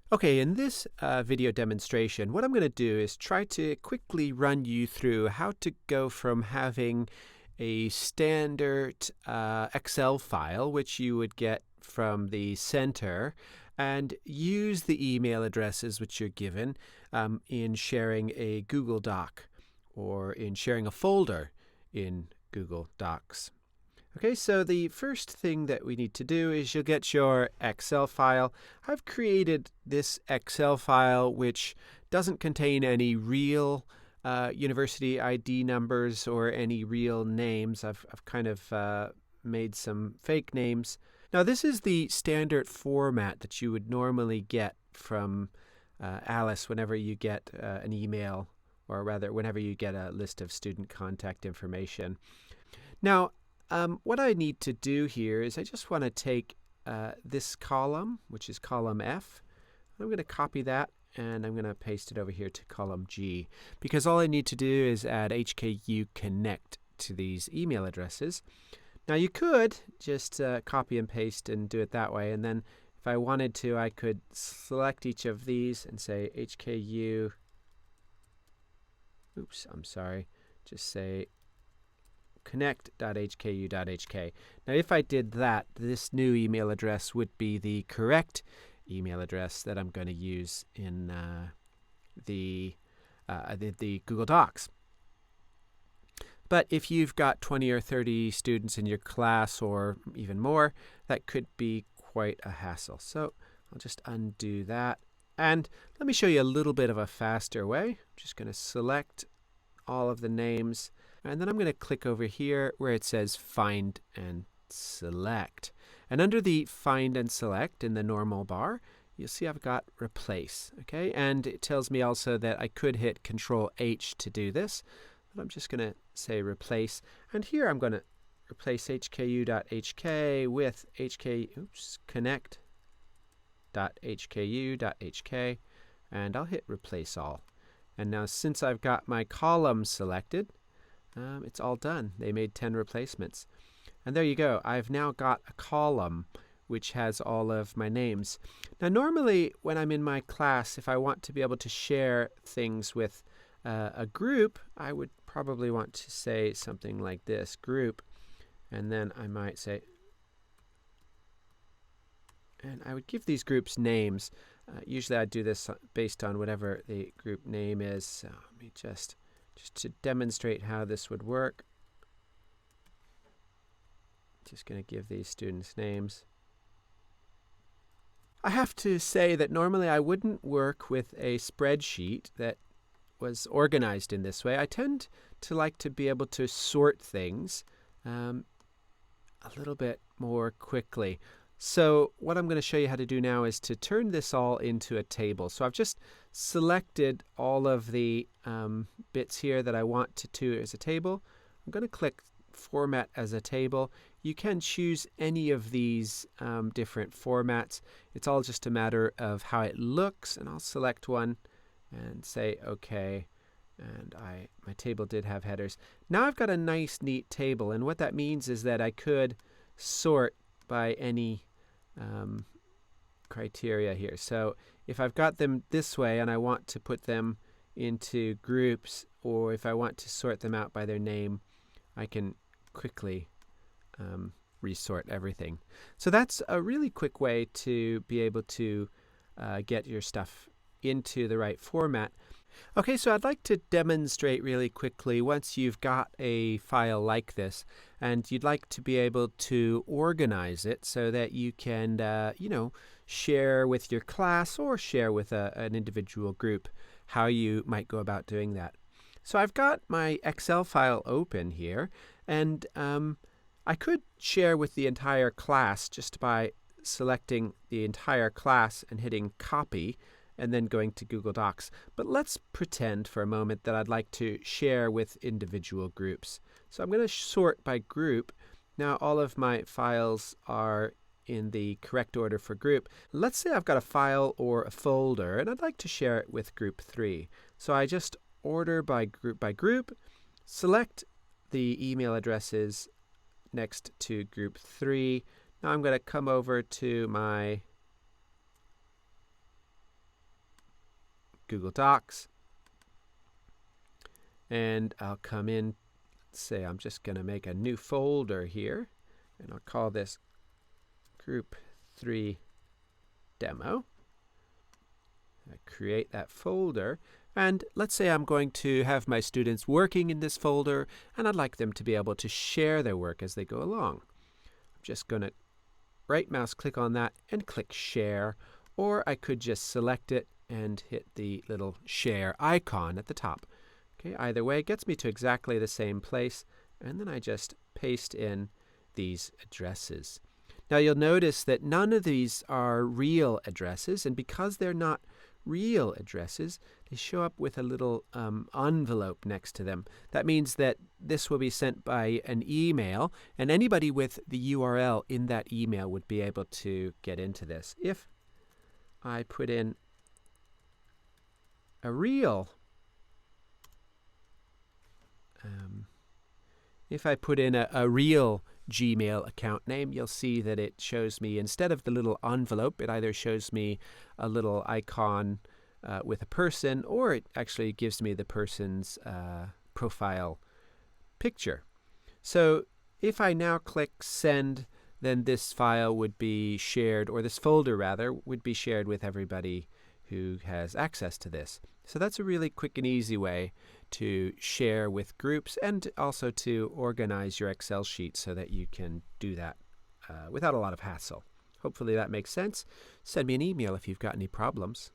Okay, in this video demonstration, what I'm going to do is try to quickly run you through how to go from having a standard Excel file, which you would get from the center, and use the email addresses which you're given in sharing a Google Doc or in sharing a folder in Google Docs. Okay, so the first thing that we need to do is you'll get your Excel file. I've created this Excel file which doesn't contain any real university ID numbers or any real names. I've kind of made some fake names. Now, this is the standard format that you would normally get from Alice whenever you get an email, or rather, whenever you get a list of student contact information. Now, what I need to do here is I just want to take this column, which is column F. I'm going to copy that and I'm going to paste it over here to column G, because all I need to do is add HKU Connect to these email addresses. Now, you could just copy and paste and do it that way, and then if I wanted to, I could select each of these and say HKU, just say connect.hku.hk. Now, if I did that, this new email address would be the correct email address that I'm going to use in the Google Docs. But if you've got 20 or 30 students in your class or even more, that could be quite a hassle. So I'll just undo that. And let me show you a little bit of a faster way. I'm just going to select all of the names. And then I'm going to click over here where it says Find and Select. And under the Find and Select in the normal bar, you'll see I've got Replace. Okay, and it tells me also that I could hit Control H to do this. But I'm just going to say Replace. And here I'm going to replace hku.hk with connect.hku.hk. And I'll hit Replace All. And now, since I've got my column selected, it's all done. They made 10 replacements. And there you go. I've now got a column which has all of my names. Now, normally when I'm in my class, if I want to be able to share things with a group, I would probably want to say something like this, group, and then I might say, and I would give these groups names. Usually I do this based on whatever the group name is. So let me just to demonstrate how this would work. Just going to give these students names. I have to say that normally I wouldn't work with a spreadsheet that was organized in this way. I tend to like to be able to sort things a little bit more quickly. So what I'm going to show you how to do now is to turn this all into a table. So I've just selected all of the bits here that I want to do as a table. I'm going to click Format as a Table. You can choose any of these different formats. It's all just a matter of how it looks, and I'll select one and say OK. And my table did have headers. Now I've got a nice, neat table, and what that means is that I could sort by any criteria here. So if I've got them this way and I want to put them into groups, or if I want to sort them out by their name, I can quickly resort everything. So that's a really quick way to be able to get your stuff into the right format. Okay, so I'd like to demonstrate really quickly, once you've got a file like this and you'd like to be able to organize it so that you can, share with your class or share with an individual group, how you might go about doing that. So I've got my Excel file open here, and I could share with the entire class just by selecting the entire class and hitting Copy, and then going to Google Docs. But let's pretend for a moment that I'd like to share with individual groups. So I'm going to sort by group. Now all of my files are in the correct order for group. Let's say I've got a file or a folder, and I'd like to share it with group 3. So I just order by group, select the email addresses next to group 3. Now I'm going to come over to my Google Docs. And I'll come in, let's say I'm just going to make a new folder here, and I'll call this Group 3 Demo. I create that folder, and let's say I'm going to have my students working in this folder, and I'd like them to be able to share their work as they go along. I'm just going to right mouse click on that and click Share, or I could just select it and hit the little share icon at the top. Okay, either way, it gets me to exactly the same place, and then I just paste in these addresses. Now you'll notice that none of these are real addresses, and because they're not real addresses, they show up with a little envelope next to them. That means that this will be sent by an email, and anybody with the URL in that email would be able to get into this. If I put in a real real Gmail account name, you'll see that it shows me, instead of the little envelope, it either shows me a little icon with a person, or it actually gives me the person's profile picture. So if I now click Send, then this file would be shared, or this folder rather, would be shared with everybody who has access to this. So that's a really quick and easy way to share with groups, and also to organize your Excel sheet so that you can do that without a lot of hassle. Hopefully that makes sense. Send me an email if you've got any problems.